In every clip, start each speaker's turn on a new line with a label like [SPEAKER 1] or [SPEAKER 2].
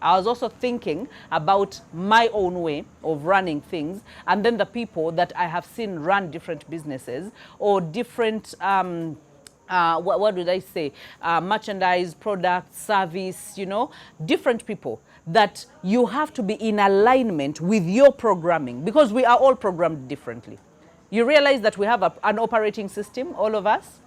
[SPEAKER 1] I was also thinking about my own way of running things, and then the people that I have seen run different businesses or different what did I say? Merchandise, product, service, you know, different people that you have to be in alignment with your programming, because we are all programmed differently. You realize that we have an operating system, all of us.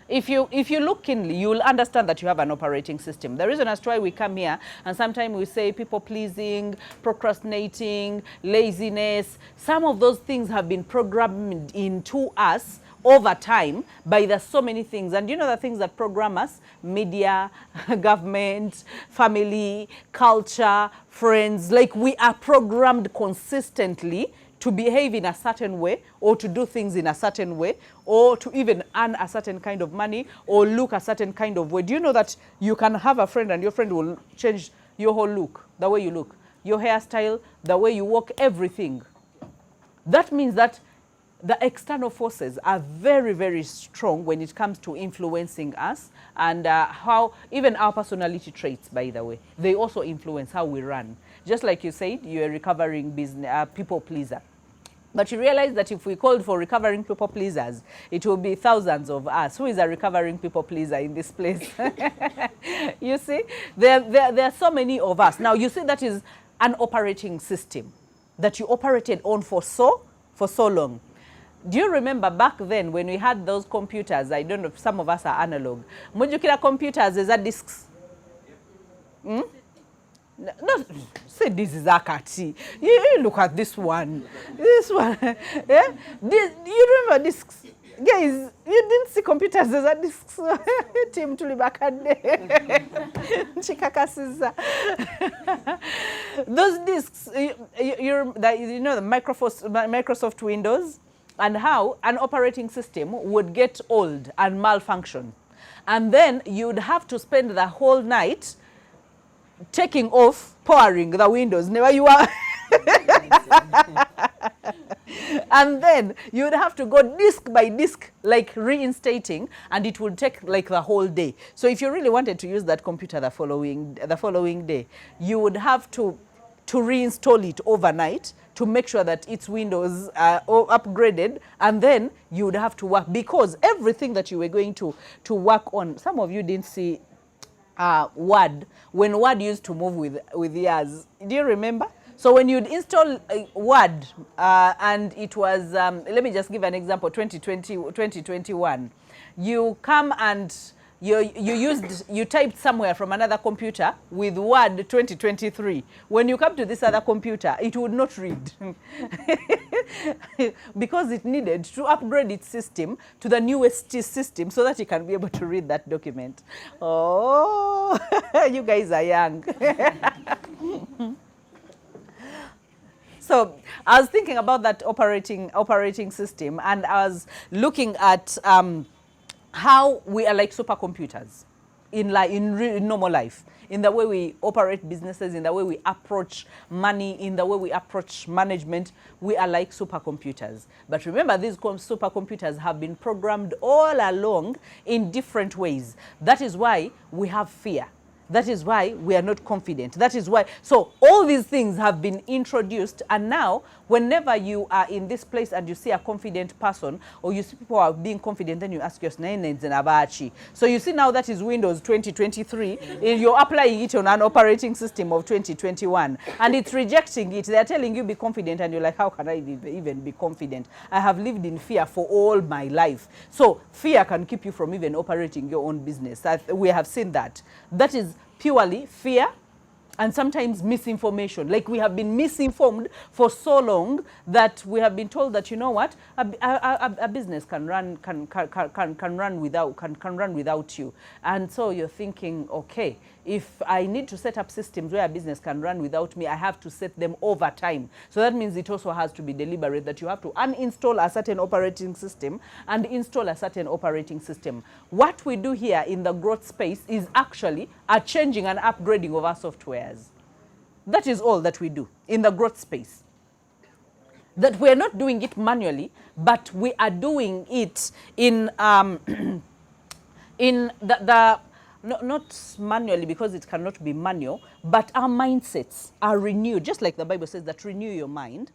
[SPEAKER 1] If you look keenly, you will understand that you have an operating system. The reason as to why we come here, and sometimes we say people pleasing, procrastinating, laziness, some of those things have been programmed into us over time by the so many things. And you know the things that program us: media, government, family, culture, friends. Like, we are programmed consistently to behave in a certain way, or to do things in a certain way, or to even earn a certain kind of money, or look a certain kind of way. Do you know that you can have a friend and your friend will change your whole look, the way you look, your hairstyle, the way you walk, everything? That means that the external forces are very, very strong when it comes to influencing us, and how even our personality traits, by the way, they also influence how we run. Just like you said, you're a recovering business people pleaser. But you realize that if we called for recovering people pleasers, it will be thousands of us. Who is a recovering people pleaser in this place? You see, there are so many of us. Now, you see, that is an operating system that you operated on for so long. Do you remember back then when we had those computers? I don't know if some of us are analog. Mujukira computers, is that discs? Hmm? No, say this is Akati. You look at this one. This one. Yeah? You remember discs? Guys, you didn't see computers as a discs. Team Tulibakande. Chikakasiza. Those discs, you know the Microsoft Windows, and how an operating system would get old and malfunction. And then you'd have to spend the whole night taking off, powering the windows. Never you are. And then you'd have to go disc by disc, like reinstating, and it would take like the whole day. So if you really wanted to use that computer the following day, you would have to reinstall it overnight to make sure that its windows are upgraded, and then you would have to work, because everything that you were going to work on, some of you didn't see Word, when Word used to move with years. Do you remember? So when you'd install Word, and it was, let me just give an example, 2021, you come and you typed somewhere from another computer with Word 2023. When you come to this other computer, it would not read because it needed to upgrade its system to the newest system so that it can be able to read that document. Oh, you guys are young. So I was thinking about that operating system, and I was looking at how we are like supercomputers in normal life, in the way we operate businesses, in the way we approach money, in the way we approach management. We are like supercomputers. But remember, these supercomputers have been programmed all along in different ways. That is why we have fear. That is why we are not confident. That is why. So all these things have been introduced, and now whenever you are in this place and you see a confident person, or you see people are being confident, then you ask yourself, so you see now that is Windows 2023, you're applying it on an operating system of 2021, and it's rejecting it. They're telling you be confident, and you're like, how can I even be confident? I have lived in fear for all my life. So fear can keep you from even operating your own business. We have seen that. That is purely fear, and sometimes misinformation. Like, we have been misinformed for so long that we have been told that, you know what, a business can run without you. And so you're thinking, okay, if I need to set up systems where a business can run without me, I have to set them over time. So that means it also has to be deliberate, that you have to uninstall a certain operating system and install a certain operating system. What we do here in the growth space is actually a changing and upgrading of our softwares. That is all that we do in the growth space. That we are not doing it manually, but we are doing it in in the not manually, because it cannot be manual, but our mindsets are renewed, just like the Bible says that renew your mind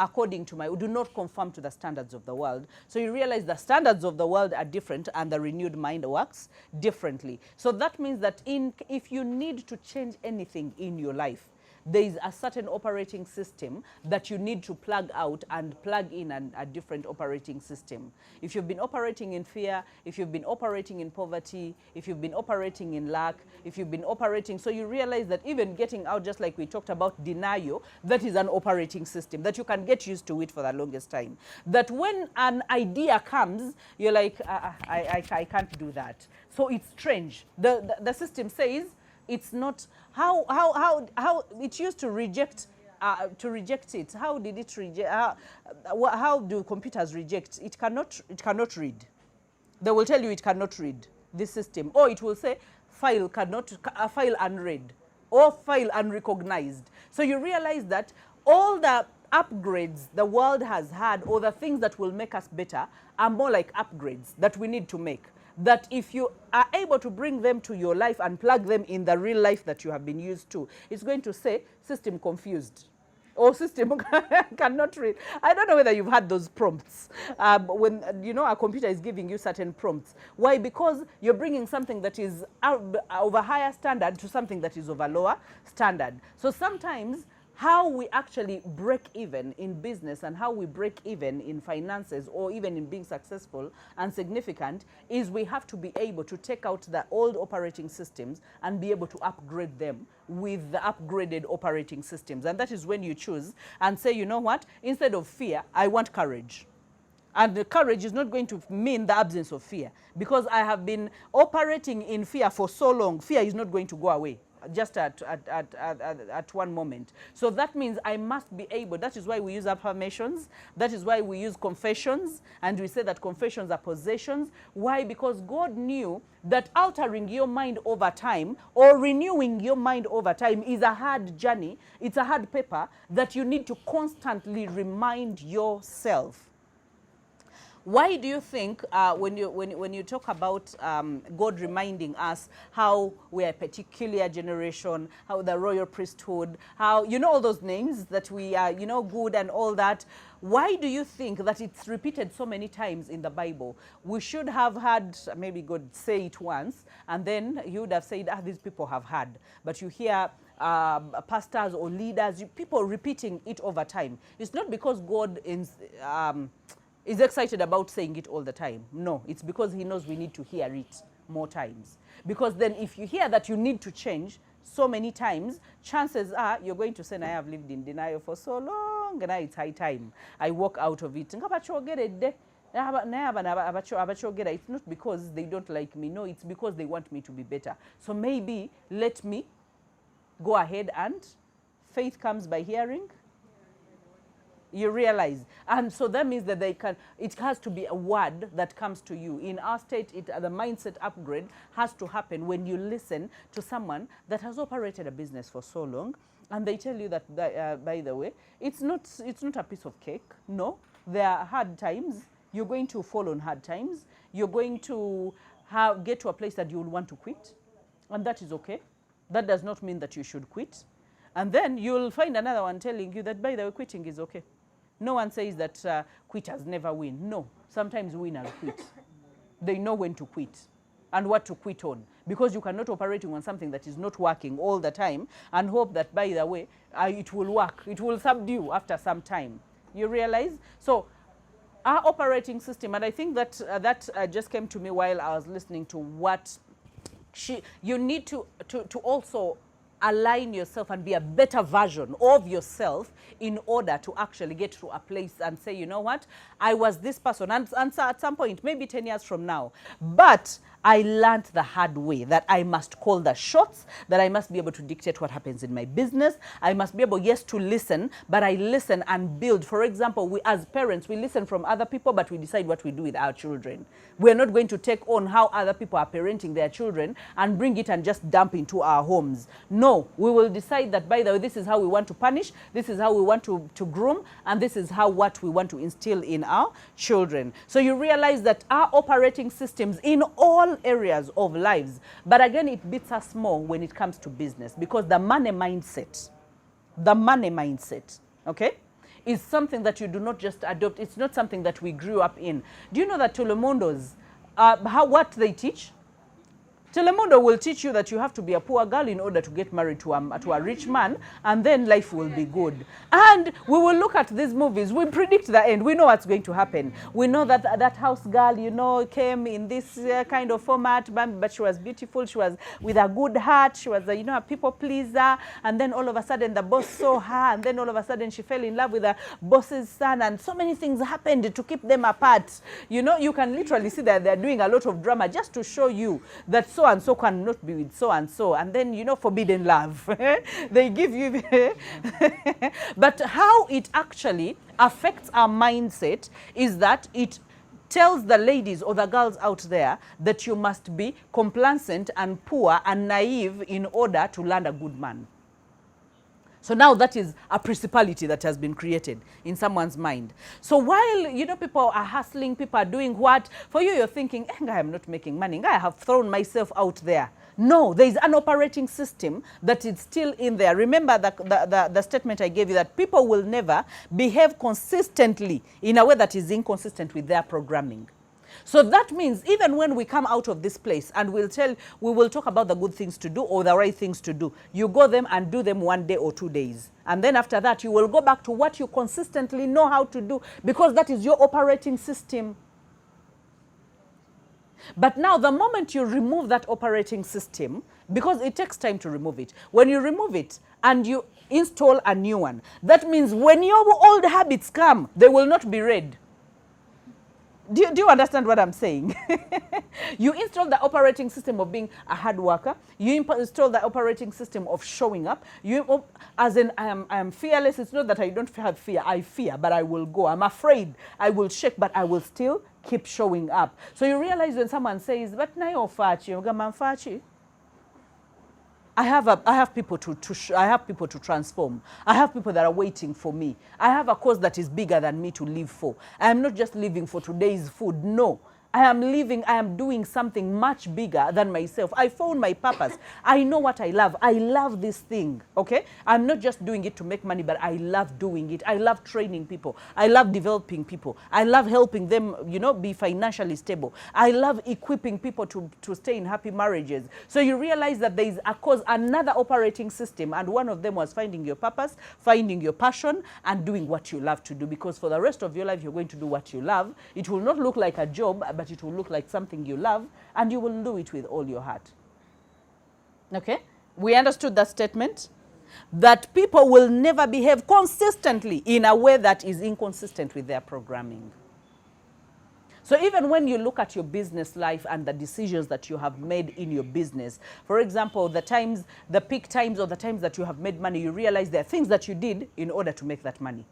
[SPEAKER 1] according to do not conform to the standards of the world. So you realize the standards of the world are different and the renewed mind works differently. So that means that if you need to change anything in your life, there is a certain operating system that you need to plug out and plug in a different operating system. If you've been operating in fear, if you've been operating in poverty, if you've been operating in lack, if you've been operating, so you realize that even getting out, just like we talked about denial, that is an operating system, that you can get used to it for the longest time. That when an idea comes, you're like, I can't do that. So it's strange. The system says, it's not how it used to reject it. How did it reject? How do computers reject? It cannot read. They will tell you it cannot read this system, or it will say file unread or file unrecognized. So you realize that all the upgrades the world has had, or the things that will make us better, are more like upgrades that we need to make. That if you are able to bring them to your life and plug them in the real life that you have been used to, it's going to say system confused or system cannot read. I don't know whether you've had those prompts when a computer is giving you certain prompts. Why? Because you're bringing something that is of a higher standard to something that is of a lower standard. So sometimes how we actually break even in business and how we break even in finances, or even in being successful and significant, is we have to be able to take out the old operating systems and be able to upgrade them with the upgraded operating systems. And that is when you choose and say, you know what, instead of fear, I want courage. And the courage is not going to mean the absence of fear, because I have been operating in fear for so long. Fear is not going to go away just at one moment. So that means I must be able, that is why we use affirmations, that is why we use confessions, and we say that confessions are possessions. Why? Because God knew that altering your mind over time, or renewing your mind over time, is a hard journey. It's a hard paper that you need to constantly remind yourself. Why do you think when you talk about God reminding us how we are a peculiar generation, how the royal priesthood, how, all those names that we are, good and all that, why do you think that it's repeated so many times in the Bible? We should have had, maybe God say it once, and then he would have said, these people have heard. But you hear pastors or leaders, people repeating it over time. It's not because God is excited about saying it all the time. No, it's because he knows we need to hear it more times. Because then if you hear that you need to change so many times, chances are you're going to say, I have lived in denial for so long, and now it's high time I walk out of it. It's not because they don't like me. No, it's because they want me to be better. So maybe let me go ahead, and faith comes by hearing. You realize, and so that means that it has to be a word that comes to you. In our state, the mindset upgrade has to happen when you listen to someone that has operated a business for so long, and they tell you that, by the way, it's not a piece of cake. No, there are hard times. You're going to fall on hard times. You're going to get to a place that you will want to quit, and that is okay. That does not mean that you should quit. And then you'll find another one telling you that, by the way, quitting is okay. No one says that quitters never win. No, sometimes winners quit. They know when to quit and what to quit on, because you cannot operating on something that is not working all the time and hope that, by the way, it will work. It will subdue after some time. You realize? So our operating system, and I think that just came to me while I was listening to what you need to also align yourself and be a better version of yourself in order to actually get to a place and say, you know what, I was this person, and at some point, maybe 10 years from now, but I learned the hard way that I must call the shots, that I must be able to dictate what happens in my business. I must be able, yes, to listen, but I listen and build. For example, we as parents, we listen from other people, but we decide what we do with our children. We're not going to take on how other people are parenting their children and bring it and just dump into our homes. No, we will decide that, by the way, this is how we want to punish, this is how we want to groom, and this is what we want to instill in our children. So you realize that our operating systems in all areas of lives. But again, it beats us more when it comes to business, because the money mindset, okay, is something that you do not just adopt. It's not something that we grew up in. Do you know that Telemundos, what they teach? Telemundo will teach you that you have to be a poor girl in order to get married to a rich man, and then life will be good. And we will look at these movies. We predict the end. We know what's going to happen. We know that that house girl, you know, came in this kind of format, but she was beautiful. She was with a good heart. She was, you know, a people pleaser. And then all of a sudden the boss saw her, and then all of a sudden she fell in love with the boss's son, and so many things happened to keep them apart. You know, you can literally see that they're doing a lot of drama just to show you that so and so cannot be with so and so, and then, you know, forbidden love. They give you but how it actually affects our mindset is that it tells the ladies or the girls out there that you must be complacent and poor and naive in order to land a good man. So now that is a principality that has been created in someone's mind. So while, you know, people are hustling, people are doing what, for you, you're thinking, I am not making money. I have thrown myself out there. No, there is an operating system that is still in there. Remember the statement I gave you, that people will never behave consistently in a way that is inconsistent with their programming. So that means even when we come out of this place and we will talk about the good things to do or the right things to do, you go them and do them 1 day or 2 days. And then after that, you will go back to what you consistently know how to do, because that is your operating system. But now the moment you remove that operating system, because it takes time to remove it, when you remove it and you install a new one, that means when your old habits come, they will not be read. Do you understand what I'm saying? You install the operating system of being a hard worker. You install the operating system of showing up. As in, I am fearless. It's not that I don't have fear. I fear, but I will go. I'm afraid. I will shake, but I will still keep showing up. So you realize when someone says, but na yo fachi, fachi. I have people to transform. I have people that are waiting for me. I have a cause that is bigger than me to live for. I am not just living for today's food. No. I am doing something much bigger than myself. I found my purpose. I know what I love. I love this thing, okay? I'm not just doing it to make money, but I love doing it. I love training people. I love developing people. I love helping them, you know, be financially stable. I love equipping people to stay in happy marriages. So you realize that there is another operating system, and one of them was finding your purpose, finding your passion, and doing what you love to do. Because for the rest of your life, you're going to do what you love. It will not look like a job, but it will look like something you love, and you will do it with all your heart. Okay? We understood that statement? That people will never behave consistently in a way that is inconsistent with their programming. So even when you look at your business life and the decisions that you have made in your business, for example, the peak times or the times that you have made money, you realize there are things that you did in order to make that money.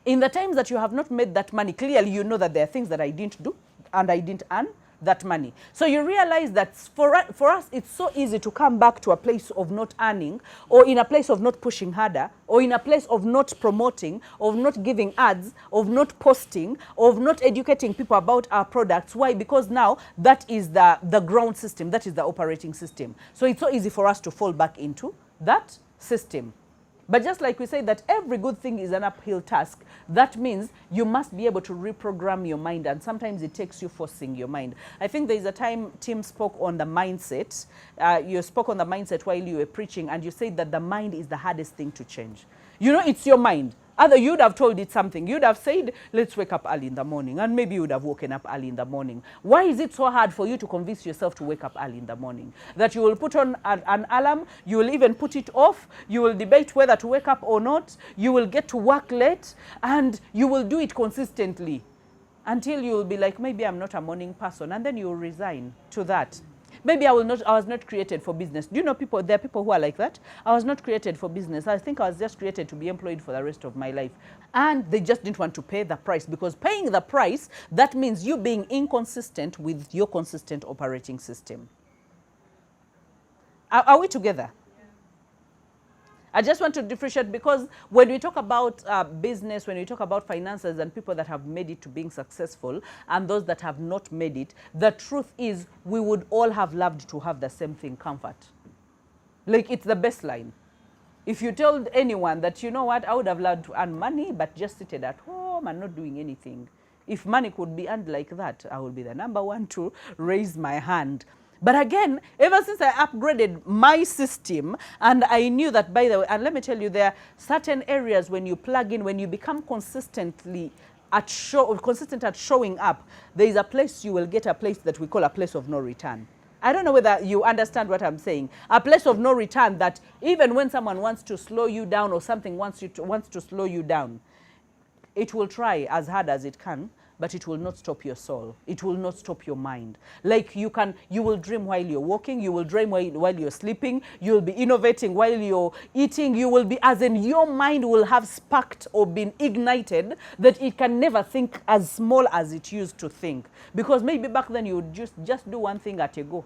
[SPEAKER 1] In the times that you have not made that money, clearly you know that there are things that I didn't do and I didn't earn that money. So you realize that for us, it's so easy to come back to a place of not earning, or in a place of not pushing harder, or in a place of not promoting, of not giving ads, of not posting, of not educating people about our products. Why? Because now that is the ground system, that is the operating system. So it's so easy for us to fall back into that system. But just like we say that every good thing is an uphill task, that means you must be able to reprogram your mind, and sometimes it takes you forcing your mind. I think there is a time Tim spoke on the mindset. You spoke on the mindset while you were preaching, and you said that the mind is the hardest thing to change. You know, it's your mind. Either you'd have told it something. You'd have said, let's wake up early in the morning. And maybe you would have woken up early in the morning. Why is it so hard for you to convince yourself to wake up early in the morning? That you will put on an alarm, you will even put it off, you will debate whether to wake up or not, you will get to work late, and you will do it consistently until you will be like, maybe I'm not a morning person, and then you will resign to that. Maybe I was not created for business. Do you know people, there are people who are like that? I was not created for business. I think I was just created to be employed for the rest of my life. And they just didn't want to pay the price, because paying the price, that means you being inconsistent with your consistent operating system. Are we together? I just want to differentiate, because when we talk about business, when we talk about finances and people that have made it to being successful and those that have not made it, the truth is we would all have loved to have the same thing, comfort. Like, it's the baseline. If you told anyone that, you know what, I would have loved to earn money but just seated at home and not doing anything. If money could be earned like that, I would be the number one to raise my hand. But again, ever since I upgraded my system, and I knew that, by the way, and let me tell you, there are certain areas when you plug in, when you become consistent at showing up, there is a place you will get, a place that we call a place of no return. I don't know whether you understand what I'm saying. A place of no return, that even when someone wants to slow you down or something wants to slow you down, it will try as hard as it can, but it will not stop your soul. It will not stop your mind. Like, you will dream while you're walking, you will dream while you're sleeping, you'll be innovating while you're eating, you will be, as in, your mind will have sparked or been ignited that it can never think as small as it used to think. Because maybe back then you would just do one thing at a go.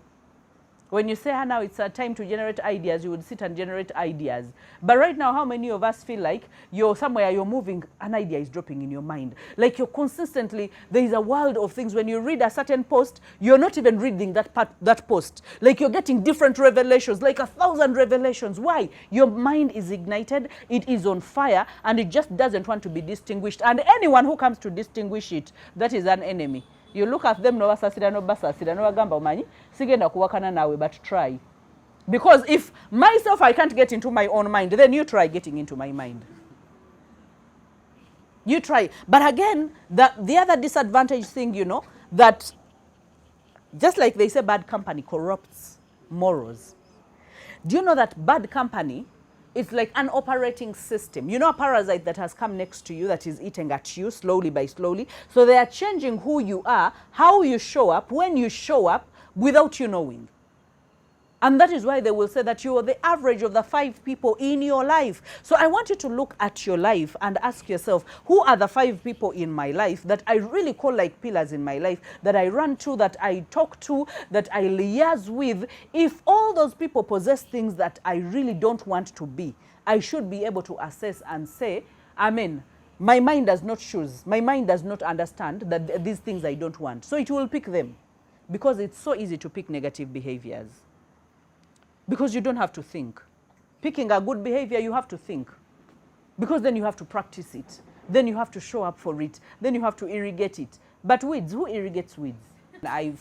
[SPEAKER 1] When you say, now it's a time to generate ideas, you would sit and generate ideas. But right now, how many of us feel like you're somewhere, you're moving, an idea is dropping in your mind? Like, you're consistently, there is a world of things. When you read a certain post, you're not even reading that post. Like, you're getting different revelations, like 1,000 revelations. Why? Your mind is ignited, it is on fire, and it just doesn't want to be distinguished. And anyone who comes to distinguish it, that is an enemy. You look at them, no basasira, no basasira, no agamba umanyi, sigenda kuwakana nawe, but try. Because if myself, I can't get into my own mind, then you try getting into my mind. You try. But again, the other disadvantage thing, you know, that just like they say bad company corrupts morals. Do you know that bad company, it's like an operating system. You know, a parasite that has come next to you that is eating at you slowly by slowly. So they are changing who you are, how you show up, when you show up, without you knowing. And that is why they will say that you are the average of the 5 people in your life. So I want you to look at your life and ask yourself, who are the 5 people in my life that I really call like pillars in my life, that I run to, that I talk to, that I liaise with? If all those people possess things that I really don't want to be, I should be able to assess and say, amen, my mind does not choose, my mind does not understand that these things I don't want. So it will pick them, because it's so easy to pick negative behaviors. Because you don't have to think. Picking a good behavior, you have to think. Because then you have to practice it. Then you have to show up for it. Then you have to irrigate it. But weeds, who irrigates weeds? I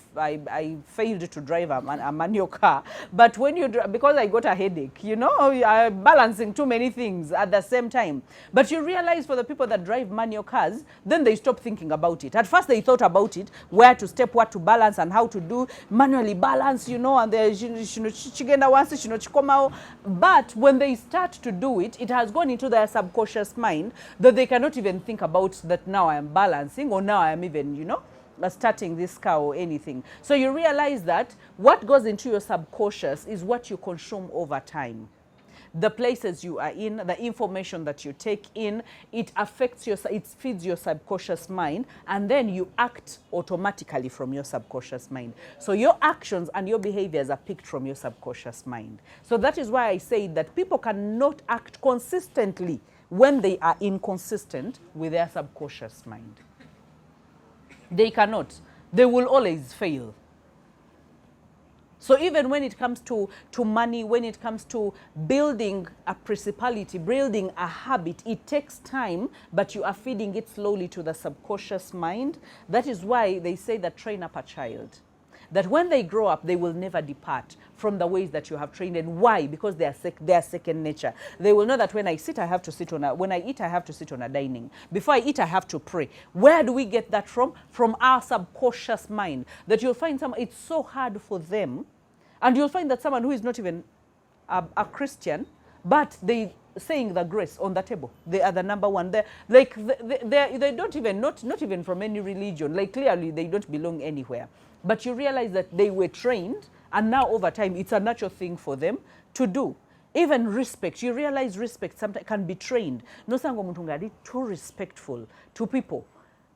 [SPEAKER 1] failed to drive a manual car. But when you because I got a headache, you know, I'm balancing too many things at the same time. But you realize, for the people that drive manual cars, then they stop thinking about it. At first they thought about it, where to step, what to balance, and how to do manually balance, you know, and but when they start to do it, it has gone into their subconscious mind that they cannot even think about that now I am balancing, or now I am even, you know, starting this car or anything. So you realize that what goes into your subconscious is what you consume over time. The places you are in, the information that you take in, it affects it feeds your subconscious mind, and then you act automatically from your subconscious mind. So your actions and your behaviors are picked from your subconscious mind. So that is why I say that people cannot act consistently when they are inconsistent with their subconscious mind. They cannot. They will always fail. So even when it comes to money, when it comes to building a principality, building a habit, it takes time, but you are feeding it slowly to the subconscious mind. That is why they say that train up a child. That when they grow up, they will never depart from the ways that you have trained. And why? Because they are second nature. They will know that when I sit, I have to sit on when I eat, I have to sit on a dining. Before I eat, I have to pray. Where do we get that from? From our subconscious mind. That you'll find it's so hard for them. And you'll find that someone who is not even a Christian, but they saying the grace on the table. They are the number one. They don't even, not even from any religion. Like, clearly they don't belong anywhere. But you realize that they were trained, and now over time, it's a natural thing for them to do. Even respect, you realize respect sometimes can be trained. No sango mutungadi too respectful to people.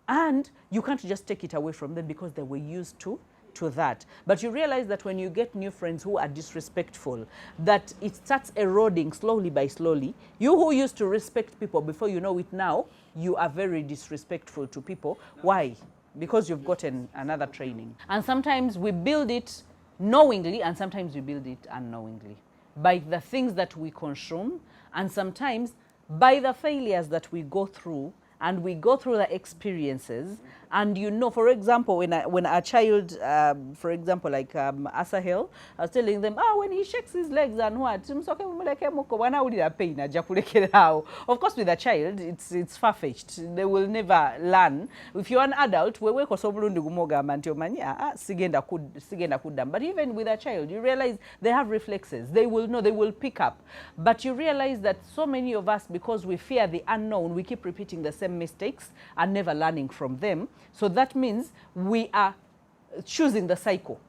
[SPEAKER 1] And you can't just take it away from them because they were used to to that. But you realize that when you get new friends who are disrespectful, that it starts eroding slowly by slowly. You who used to respect people before you know it now, you are very disrespectful to people. Why? Because you've gotten another training. And sometimes we build it knowingly, and sometimes we build it unknowingly by the things that we consume, and sometimes by the failures that we go through, and we go through the experiences. And you know, for example, when a child, for example, like Asahel, I was telling them, when he shakes his legs and what, of course with a child, it's far-fetched. They will never learn. If you're an adult, but even with a child, you realize they have reflexes. They will know, they will pick up. But you realize that so many of us, because we fear the unknown, we keep repeating the same mistakes and never learning from them. So that means we are choosing the cycle.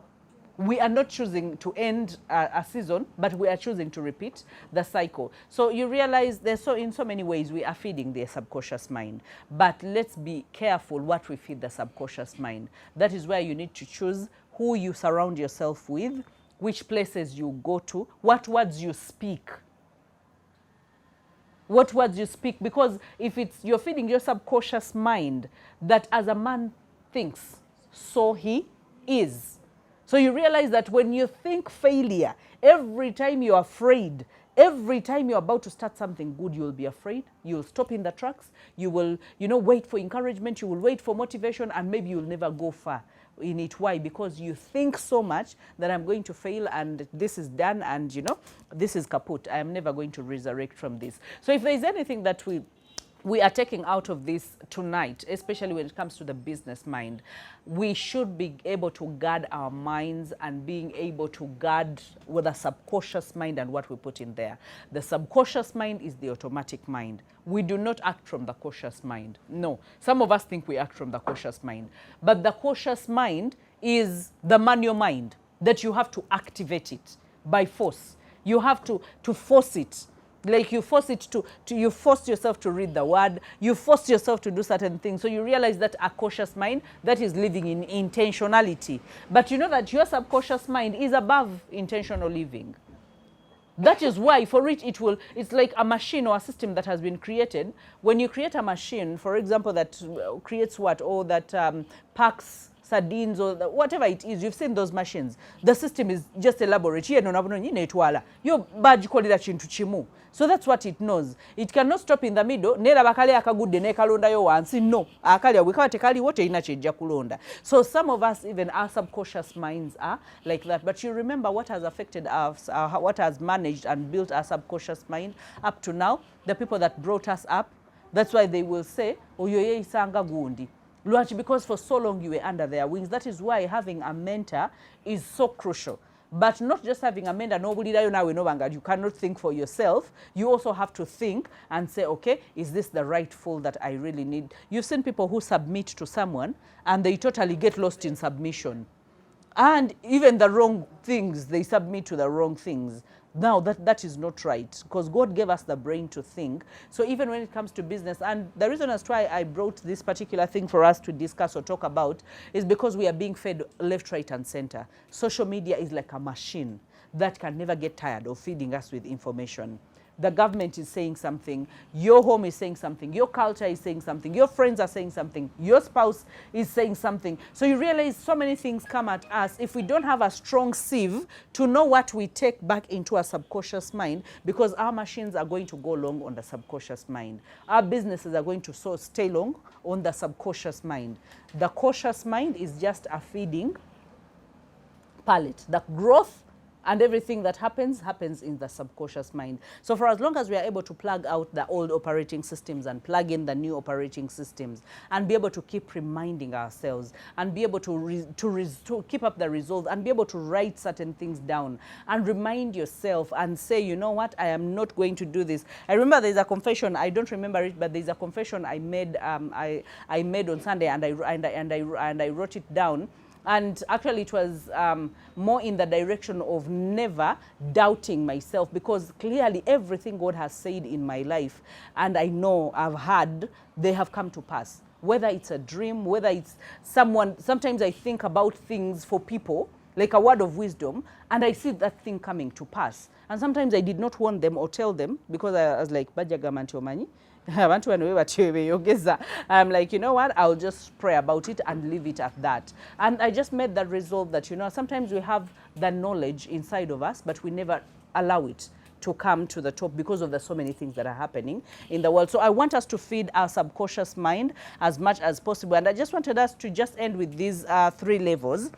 [SPEAKER 1] We are not choosing to end a season, but we are choosing to repeat the cycle. So you realize there's in so many ways we are feeding the subconscious mind. But let's be careful what we feed the subconscious mind. That is where you need to choose who you surround yourself with, which places you go to, what words you speak. What words you speak, because if you're feeding your subconscious mind that as a man thinks, so he is. So you realize that when you think failure, every time you're afraid, every time you're about to start something good, you'll be afraid. You'll stop in the tracks. You will, wait for encouragement. You will wait for motivation, and maybe you'll never go far in it. Why? Because you think so much that I'm going to fail and this is done and this is kaput. I am never going to resurrect from this. So if there is anything that we are taking out of this tonight, especially when it comes to the business mind, we should be able to guard our minds and being able to guard with the subconscious mind and what we put in there. The subconscious mind is the automatic mind. We do not act from the cautious mind. No. Some of us think we act from the cautious mind. But the cautious mind is the manual mind that you have to activate it by force. You have to force it. Like you force it you force yourself to read the word, you force yourself to do certain things. So you realize that a cautious mind that is living in intentionality. But you know that your subconscious mind is above intentional living. That is why for it, it's like a machine or a system that has been created. When you create a machine, for example, that creates what? Or that packs sardines or whatever it is, you've seen those machines. The system is just elaborate. Your badge call it chintu chimu. So that's what it knows. It cannot stop in the middle. So some of us, even our subconscious minds are like that. But you remember what has affected us, what has managed and built our subconscious mind up to now? The people that brought us up. That's why they will say, Oyoye isanga gundi. Because for so long you were under their wings. That is why having a mentor is so crucial. But not just having a mentor, nobody you cannot think for yourself. You also have to think and say, okay, is this the right fool that I really need? You've seen people who submit to someone and they totally get lost in submission. And even the wrong things, they submit to the wrong things. Now, that is not right, because God gave us the brain to think. So even when it comes to business, and the reason as to why I brought this particular thing for us to discuss or talk about is because we are being fed left, right, and center. Social media is like a machine that can never get tired of feeding us with information. The government is saying something, your home is saying something, your culture is saying something, your friends are saying something, your spouse is saying something. So you realize so many things come at us if we don't have a strong sieve to know what we take back into our subconscious mind, because our machines are going to go long on the subconscious mind. Our businesses are going to stay long on the subconscious mind. The cautious mind is just a feeding palette. The growth and everything that happens in the subconscious mind. So for as long as we are able to plug out the old operating systems and plug in the new operating systems and be able to keep reminding ourselves and be able to keep up the resolve and be able to write certain things down and remind yourself and say, you know what, I am not going to do this. I remember there's a confession, I don't remember it, but there's a confession I made I made on Sunday, and I wrote it down. And actually it was more in the direction of never doubting myself, because clearly everything God has said in my life, and I know I've heard, they have come to pass. whether it's a dream, whether it's someone. Sometimes I think about things for people, like a word of wisdom, and I see that thing coming to pass. And sometimes I did not warn them or tell them because I was like, Bajagamantiomani. I'm like, you know what, I'll just pray about it and leave it at that. And I just made that resolve that, you know, sometimes we have the knowledge inside of us, but we never allow it to come to the top because of the so many things that are happening in the world. So I want us to feed our subconscious mind as much as possible. And I just wanted us to just end with these 3 levels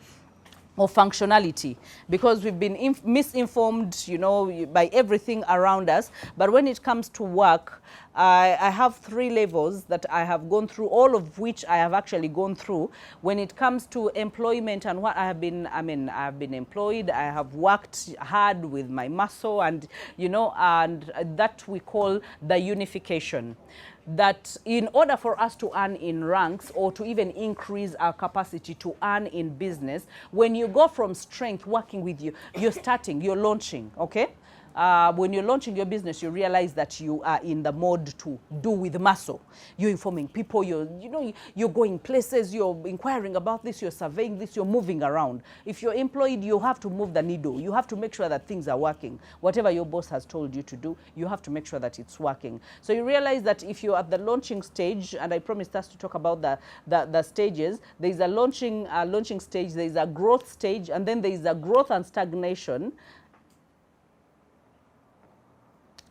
[SPEAKER 1] of functionality, because we've been misinformed, you know, by everything around us. But when it comes to work, I have 3 levels that I have gone through, all of which I have actually gone through. When it comes to employment and what I have been, I've been employed, I have worked hard with my muscle, and, you know, and that we call the unification. That in order for us to earn in ranks or to even increase our capacity to earn in business, when you go from strength working with you, you're starting, you're launching, okay? When you're launching your business, you realize that you are in the mode to do with muscle. You're informing people, you're going places, you're inquiring about this, you're surveying this, you're moving around. If you're employed, you have to move the needle. You have to make sure that things are working. Whatever your boss has told you to do, you have to make sure that it's working. So you realize that if you're at the launching stage, and I promised us to talk about the stages, there's a launching stage, there's a growth stage, and then there's a growth and stagnation.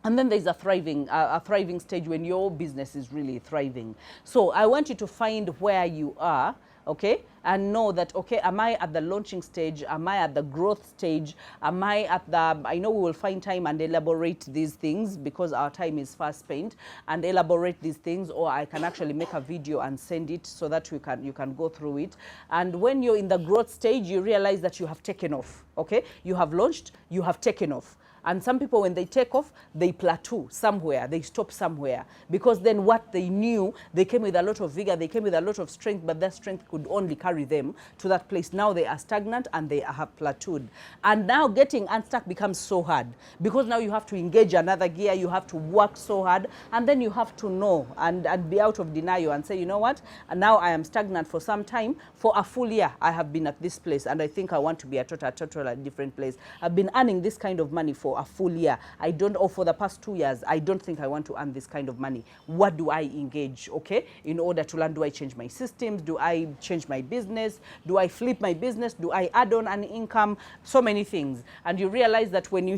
[SPEAKER 1] And then there's a thriving stage when your business is really thriving. So I want you to find where you are, okay? And know that, okay, am I at the launching stage? Am I at the growth stage? Am I at the, I know we will find time and elaborate these things because our time is fast spent, and elaborate these things, or I can actually make a video and send it so that you can go through it. And when you're in the growth stage, you realize that you have taken off, okay? You have launched, you have taken off. And some people, when they take off, they plateau somewhere, they stop somewhere. Because then what they knew, they came with a lot of vigor, they came with a lot of strength, but that strength could only carry them to that place. Now they are stagnant and they have plateaued. And now getting unstuck becomes so hard, because now you have to engage another gear, you have to work so hard, and then you have to know and be out of denial and say, you know what, and now I am stagnant for some time. For a full year, I have been at this place, and I think I want to be at a different place. I've been earning this kind of money for a full year. I don't, or for the past 2 years, I don't think I want to earn this kind of money. What do I engage, okay, in order to learn? Do I change my systems? Do I change my business? Do I flip my business? Do I add on an income? So many things. And you realize that when you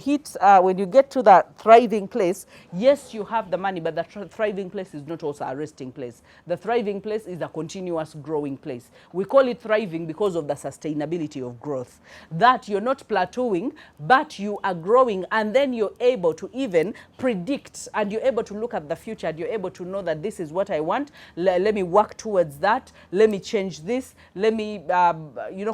[SPEAKER 1] when you get to that thriving place, yes, you have the money, but the thriving place is not also a resting place. The thriving place is a continuous growing place. We call it thriving because of the sustainability of growth. That you're not plateauing, but you are growing, and then you're able to even predict, and you're able to look at the future, and you're able to know that this is what I want. Let me work towards that. Let me change this. Let me,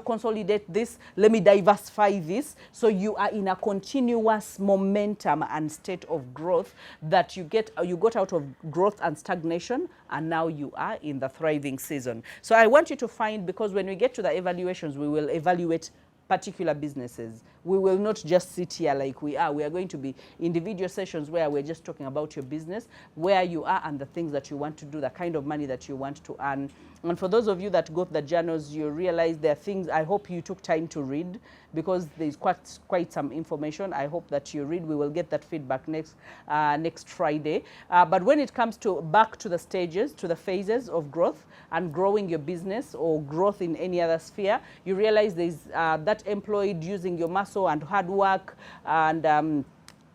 [SPEAKER 1] consolidate this. Let me diversify this. So you are in a continuous momentum and state of growth that you got out of growth and stagnation, and now you are in the thriving season. So I want you to find, because when we get to the evaluations, we will evaluate particular businesses. We will not just sit here like we are. We are going to be individual sessions where we're just talking about your business, where you are and the things that you want to do, the kind of money that you want to earn. And for those of you that got the journals, you realize there are things, I hope you took time to read, because there's quite some information. I hope that you read. We will get that feedback next Friday. But when it comes to back to the stages, to the phases of growth and growing your business or growth in any other sphere, you realize there's that employed using your muscle and hard work and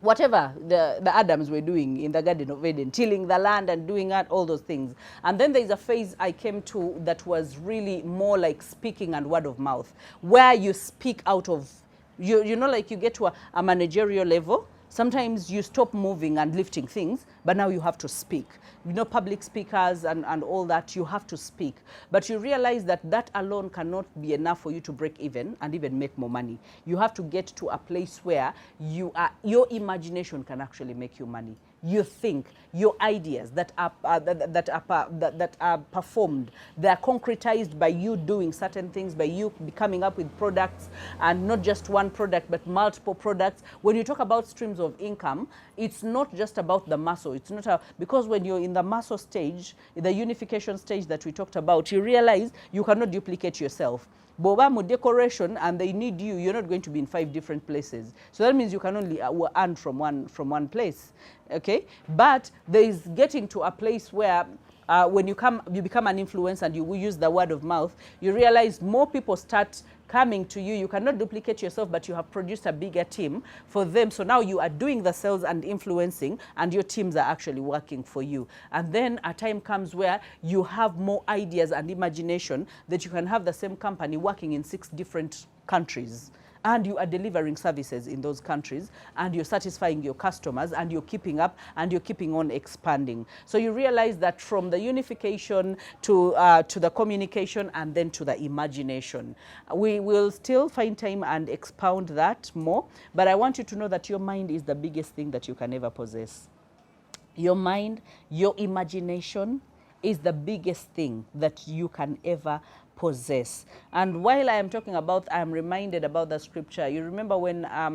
[SPEAKER 1] whatever the Adams were doing in the Garden of Eden, tilling the land and doing that, all those things. And then there's a phase I came to that was really more like speaking and word of mouth, where you speak out of, like you get to a managerial level. Sometimes you stop moving and lifting things, but now you have to speak. Public speakers and all that, you have to speak. But you realize that that alone cannot be enough for you to break even and even make more money. You have to get to a place where your imagination can actually make you money. you think, your ideas that are performed, they are concretized by you doing certain things, by you coming up with products, and not just one product but multiple products. When you talk about streams of income, it's not just about the muscle. It's not because when you're in the muscle stage, the unification stage that we talked about, you realize you cannot duplicate yourself. Boba decoration, and they need you, you're not going to be in 5 different places. So that means you can only earn from one place. Okay, but there is getting to a place where when you become an influencer and you use the word of mouth, you realize more people start coming to you. You cannot duplicate yourself, but you have produced a bigger team for them. So now you are doing the sales and influencing, and your teams are actually working for you. And then a time comes where you have more ideas and imagination that you can have the same company working in 6 different countries. And you are delivering services in those countries, and you're satisfying your customers, and you're keeping up, and you're keeping on expanding. So you realize that from the unification to the communication, and then to the imagination. We will still find time and expound that more, but I want you to know that your mind is the biggest thing that you can ever possess. Your mind, your imagination is the biggest thing that you can ever possess. And while I am talking about, I am reminded about the scripture. You remember when I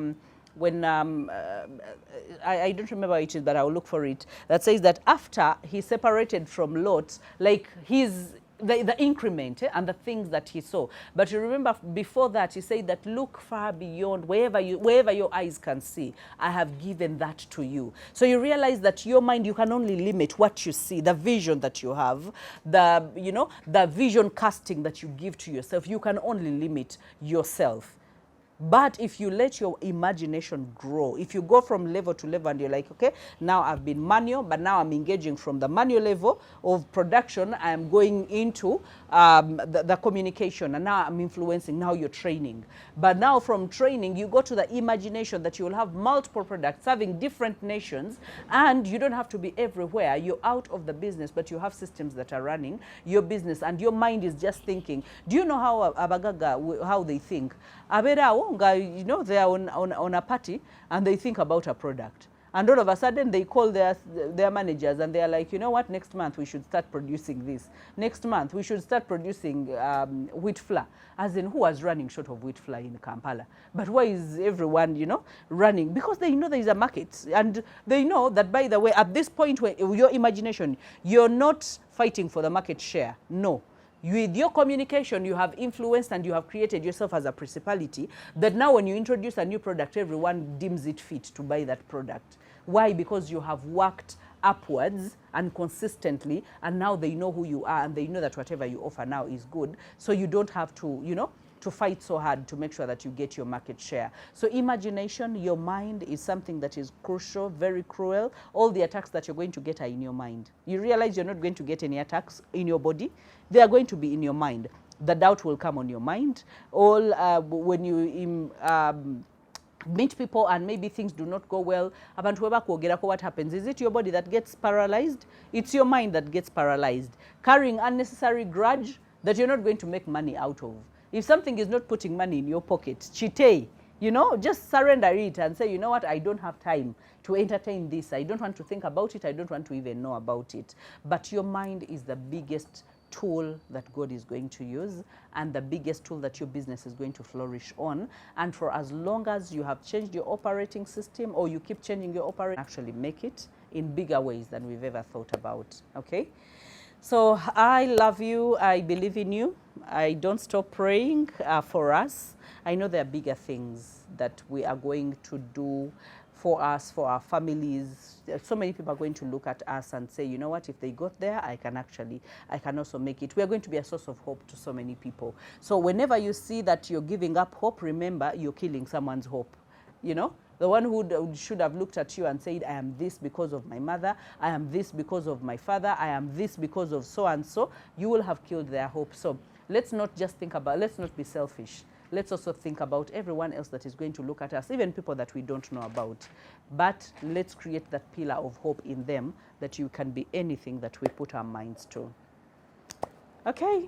[SPEAKER 1] don't remember it is, but I'll look for it. That says that after he separated from Lot, like the increment and the things that he saw. But you remember before that, he said that look far beyond wherever your eyes can see. I have given that to you. So you realize that your mind, you can only limit what you see, the vision that you have, the vision casting that you give to yourself. You can only limit yourself. But if you let your imagination grow, if you go from level to level and you're like, okay, now I've been manual, but now I'm engaging from the manual level of production, I am going into the communication, and now I'm influencing, now you're training. But now from training, you go to the imagination that you will have multiple products serving different nations, and you don't have to be everywhere. You're out of the business, but you have systems that are running your business, and your mind is just thinking. Do you know how Abagaga, how they think? You know, they are on a party and they think about a product. And all of a sudden they call their managers and they are like, you know what, next month we should start producing this. Next month we should start producing wheat flour. As in, who was running short of wheat flour in Kampala? But why is everyone, running? Because they know there is a market. And they know that, by the way, at this point, where your imagination, you're not fighting for the market share. No. With your communication, you have influenced and you have created yourself as a principality that now when you introduce a new product, everyone deems it fit to buy that product. Why? Because you have worked upwards and consistently, and now they know who you are, and they know that whatever you offer now is good. So you don't have to, to fight so hard to make sure that you get your market share. So imagination, your mind, is something that is crucial, very cruel. All the attacks that you're going to get are in your mind. You realize you're not going to get any attacks in your body. They are going to be in your mind. The doubt will come on your mind. All when you meet people and maybe things do not go well, what happens? Is it your body that gets paralyzed? It's your mind that gets paralyzed. Carrying unnecessary grudge that you're not going to make money out of. If something is not putting money in your pocket, chite, just surrender it and say, you know what, I don't have time to entertain this. I don't want to think about it. I don't want to even know about it. But your mind is the biggest tool that God is going to use, and the biggest tool that your business is going to flourish on. And for as long as you have changed your operating system, or you keep changing your operating, actually make it in bigger ways than we've ever thought about. Okay? So I love you. I believe in you. I don't stop praying for us. I know there are bigger things that we are going to do for us, for our families. So many people are going to look at us and say, you know what, if they got there, I can also make it. We are going to be a source of hope to so many people. So whenever you see that you're giving up hope, remember you're killing someone's hope. The one who should have looked at you and said, I am this because of my mother, I am this because of my father, I am this because of so and so, you will have killed their hope. So let's not just think about, let's not be selfish. Let's also think about everyone else that is going to look at us, even people that we don't know about. But let's create that pillar of hope in them, that you can be anything that we put our minds to. Okay.